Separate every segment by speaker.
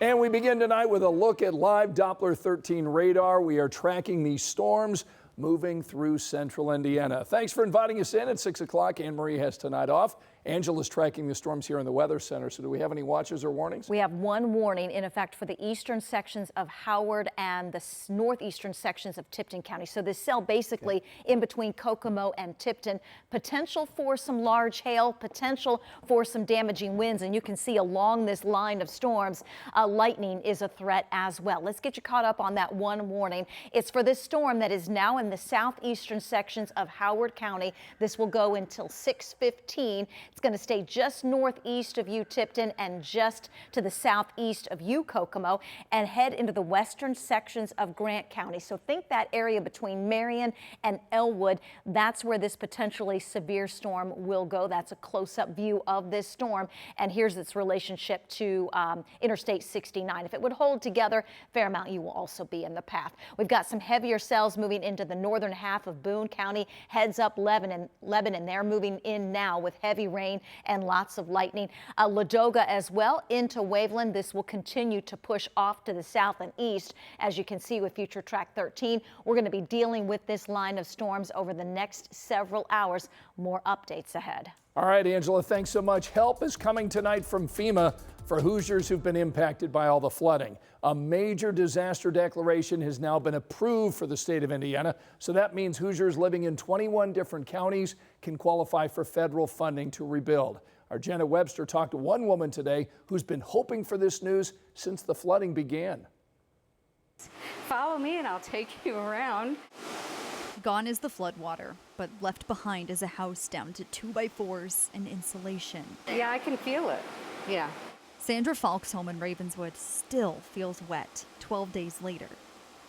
Speaker 1: And we begin tonight with a look at live Doppler 13 radar. We are tracking these storms moving through central Indiana. Thanks for inviting us in at 6 o'clock. Anne Marie has tonight off. Angela's tracking the storms here in the Weather Center. So do we have any watches or warnings?
Speaker 2: We have one warning in effect for the eastern sections of Howard and the northeastern sections of Tipton County. So this cell basically in between Kokomo and Tipton. Potential for some large hail, potential for some damaging winds. And you can see along this line of storms, lightning is a threat as well. Let's get you caught up on that one warning. It's for this storm that is now in the southeastern sections of Howard County. This will go until 6:15. It's going to stay just northeast of you, Tipton, and just to the southeast of you, Kokomo, and head into the western sections of Grant County. So think that area between Marion and Elwood. That's where this potentially severe storm will go. That's a close-up view of this storm. And here's its relationship to Interstate 69. If it would hold together, Fairmount, you will also be in the path. We've got some heavier cells moving into the northern half of Boone County. Heads up Lebanon. They're moving in now with heavy rain and lots of lightning. Ladoga as well into Waveland. This will continue to push off to the south and east. As you can see with Future Track 13, we're going to be dealing with this line of storms over the next several hours. More updates ahead.
Speaker 1: All right, Angela, thanks so much. Help is coming tonight from FEMA for Hoosiers who've been impacted by all the flooding. A major disaster declaration has now been approved for the state of Indiana. So that means Hoosiers living in 21 different counties can qualify for federal funding to rebuild. Our Jenna Webster talked to one woman today who's been hoping for this news since the flooding began.
Speaker 3: Follow me and I'll take you around.
Speaker 4: Gone is the floodwater, but left behind is a house down to 2x4s and insulation.
Speaker 3: Yeah, I can feel it. Yeah.
Speaker 4: Sandra Falk's home in Ravenswood still feels wet 12 days later.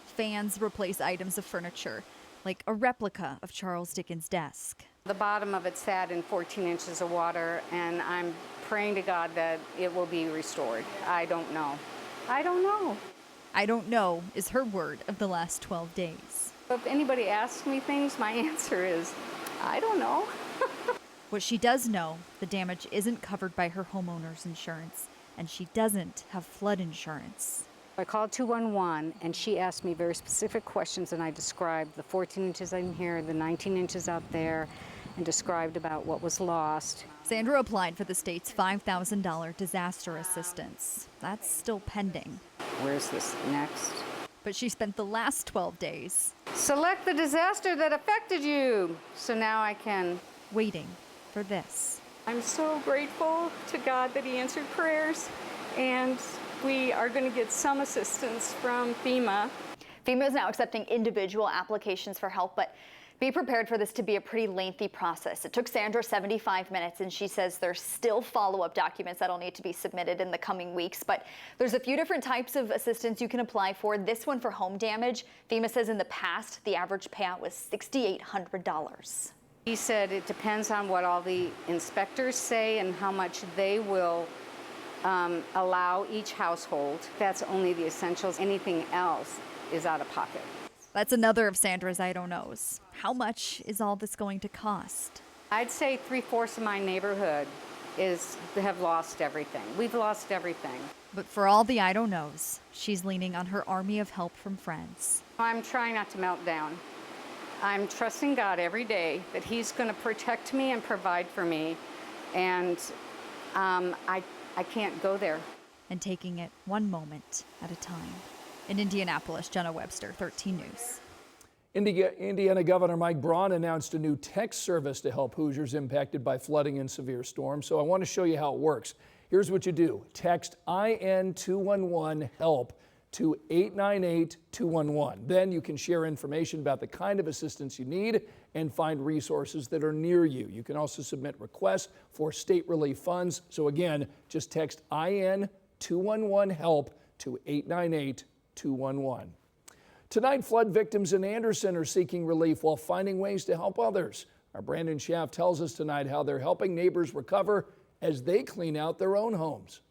Speaker 4: Fans replace items of furniture, like a replica of Charles Dickens' desk.
Speaker 3: The bottom of it sat in 14 inches of water, and I'm praying to God that it will be restored. I don't know. I don't know.
Speaker 4: I don't know is her word of the last 12 days.
Speaker 3: If anybody asks me things, my answer is, I don't know.
Speaker 4: What she does know, the damage isn't covered by her homeowner's insurance, and she doesn't have flood insurance.
Speaker 3: I called 211, and she asked me very specific questions, and I described the 14 inches in here, the 19 inches out there, and described about what was lost.
Speaker 4: Sandra applied for the state's $5,000 disaster assistance. That's still pending.
Speaker 3: Where's this next?
Speaker 4: But she spent the last 12 days
Speaker 3: Select the disaster that affected you. So now I can.
Speaker 4: waiting for this.
Speaker 5: I'm so grateful to God that He answered prayers, and we are going to get some assistance from FEMA.
Speaker 2: FEMA is now accepting individual applications for help, but be prepared for this to be a pretty lengthy process. It took Sandra 75 minutes, and she says there's still follow-up documents that'll need to be submitted in the coming weeks. But there's a few different types of assistance you can apply for. This one for home damage, FEMA says in the past, the average payout was $6,800.
Speaker 3: He said it depends on what all the inspectors say and how much they will allow each household. That's only the essentials. Anything else is out of pocket.
Speaker 4: That's another of Sandra's I don't knows. How much is all this going to cost?
Speaker 3: I'd say 3/4 of my neighborhood have lost everything. We've lost everything.
Speaker 4: But for all the I don't knows, she's leaning on her army of help from friends.
Speaker 3: I'm trying not to melt down. I'm trusting God every day that He's going to protect me and provide for me. And I can't go there.
Speaker 4: And taking it one moment at a time. In Indianapolis, Jenna Webster, 13 News.
Speaker 1: Indiana Governor Mike Braun announced a new text service to help Hoosiers impacted by flooding and severe storms. So I want to show you how it works. Here's what you do. Text IN211-HELP to 898-211. Then you can share information about the kind of assistance you need and find resources that are near you. You can also submit requests for state relief funds. So again, just text IN211-HELP to 898-211. Tonight, flood victims in Anderson are seeking relief while finding ways to help others. Our Brandon Schaff tells us tonight how they're helping neighbors recover as they clean out their own homes.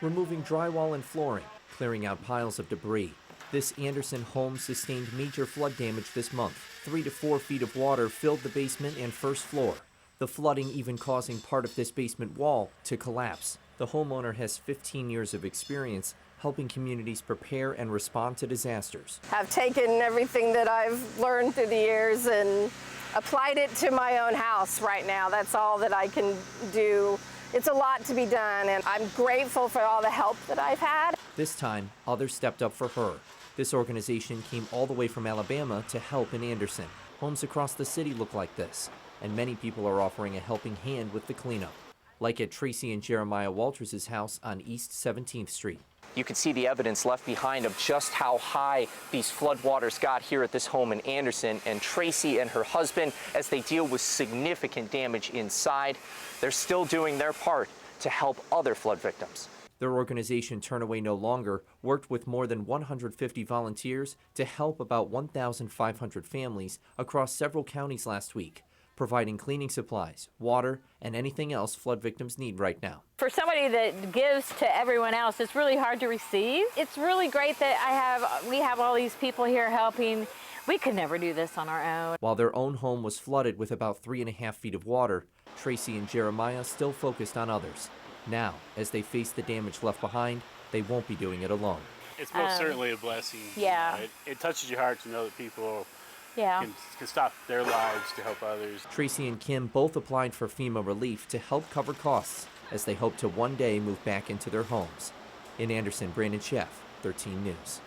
Speaker 6: Removing drywall and flooring, clearing out piles of debris. This Anderson home sustained major flood damage this month. 3 to 4 feet of water filled the basement and first floor. The flooding even causing part of this basement wall to collapse. The homeowner has 15 years of experience helping communities prepare and respond to disasters.
Speaker 7: I've taken everything that I've learned through the years and applied it to my own house right now. That's all that I can do. It's a lot to be done, and I'm grateful for all the help that I've had.
Speaker 6: This time, others stepped up for her. This organization came all the way from Alabama to help in Anderson. Homes across the city look like this, and many people are offering a helping hand with the cleanup, like at Tracy and Jeremiah Walters' house on East 17th Street.
Speaker 8: You can see the evidence left behind of just how high these floodwaters got here at this home in Anderson. And Tracy and her husband, as they deal with significant damage inside, they're still doing their part to help other flood victims.
Speaker 6: Their organization, Turn Away No Longer, worked with more than 150 volunteers to help about 1,500 families across several counties last week, providing cleaning supplies, water, and anything else flood victims need right now.
Speaker 9: For somebody that gives to everyone else, it's really hard to receive. It's really great that we have all these people here helping. We could never do this on our own.
Speaker 6: While their own home was flooded with about 3.5 feet of water, Tracy and Jeremiah still focused on others. Now, as they face the damage left behind, they won't be doing it alone.
Speaker 10: It's most certainly a blessing.
Speaker 9: Yeah.
Speaker 10: It touches your heart to know that people
Speaker 9: Yeah.
Speaker 10: can stop their lives to help others.
Speaker 6: Tracy and Kim both applied for FEMA relief to help cover costs as they hope to one day move back into their homes. In Anderson, Brandon Sheff, 13 News.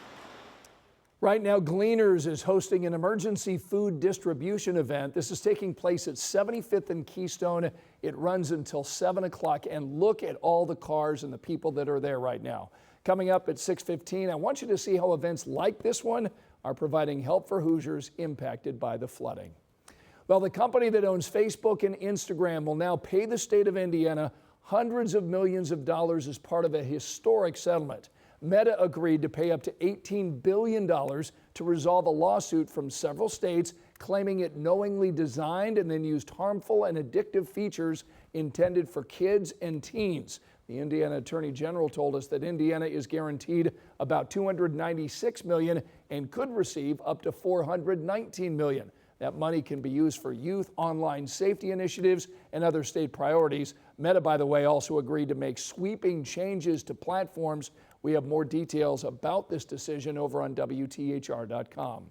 Speaker 1: Right now, Gleaners is hosting an emergency food distribution event. This is taking place at 75th and Keystone. It runs until 7 o'clock, and look at all the cars and the people that are there right now. Coming up at 6:15, I want you to see how events like this one are providing help for Hoosiers impacted by the flooding. Well, the company that owns Facebook and Instagram will now pay the state of Indiana hundreds of millions of dollars as part of a historic settlement. Meta agreed to pay up to $18 billion to resolve a lawsuit from several states claiming it knowingly designed and then used harmful and addictive features intended for kids and teens. The Indiana Attorney General told us that Indiana is guaranteed about $296 million and could receive up to $419 million. That money can be used for youth online safety initiatives and other state priorities. Meta, by the way, also agreed to make sweeping changes to platforms. We have more details about this decision over on WTHR.com.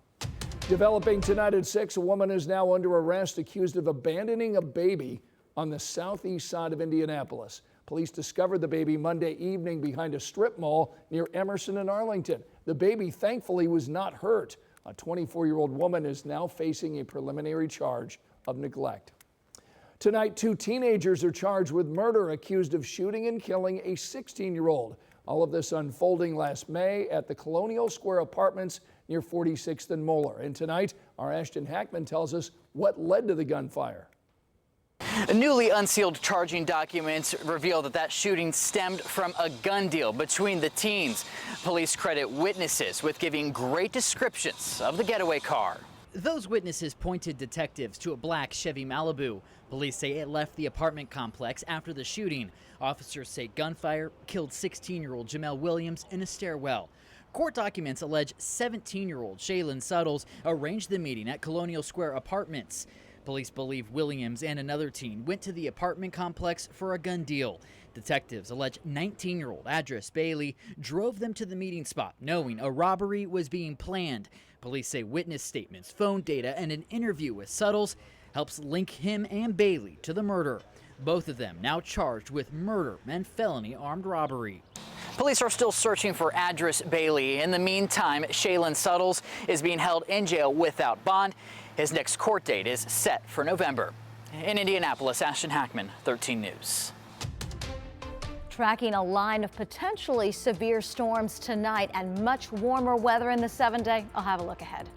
Speaker 1: Developing tonight at 6, a woman is now under arrest accused of abandoning a baby on the southeast side of Indianapolis. Police discovered the baby Monday evening behind a strip mall near Emerson and Arlington. The baby thankfully was not hurt. A 24-year-old woman is now facing a preliminary charge of neglect. Tonight, 2 teenagers are charged with murder, accused of shooting and killing a 16-year-old. All of this unfolding last May at the Colonial Square Apartments near 46th and Moeller. And tonight, our Ashton Hackman tells us what led to the gunfire.
Speaker 11: Newly unsealed charging documents reveal that shooting stemmed from a gun deal between the teens. Police credit witnesses with giving great descriptions of the getaway car.
Speaker 12: Those witnesses pointed detectives to a black Chevy Malibu. Police say it left the apartment complex after the shooting. Officers say gunfire killed 16-year-old Jamel Williams in a stairwell. Court documents allege 17-year-old Shaylin Suttles arranged the meeting at Colonial Square Apartments. Police believe Williams and another teen went to the apartment complex for a gun deal. Detectives allege 19-year-old Adris Bailey drove them to the meeting spot, knowing a robbery was being planned. Police say witness statements, phone data, and an interview with Suttles helps link him and Bailey to the murder. Both of them now charged with murder and felony armed robbery.
Speaker 11: Police are still searching for Adris Bailey. In the meantime, Shaylin Suttles is being held in jail without bond. His next court date is set for November. In Indianapolis, Ashton Hackman, 13 News.
Speaker 2: Tracking a line of potentially severe storms tonight and much warmer weather in the 7-day. I'll have a look ahead.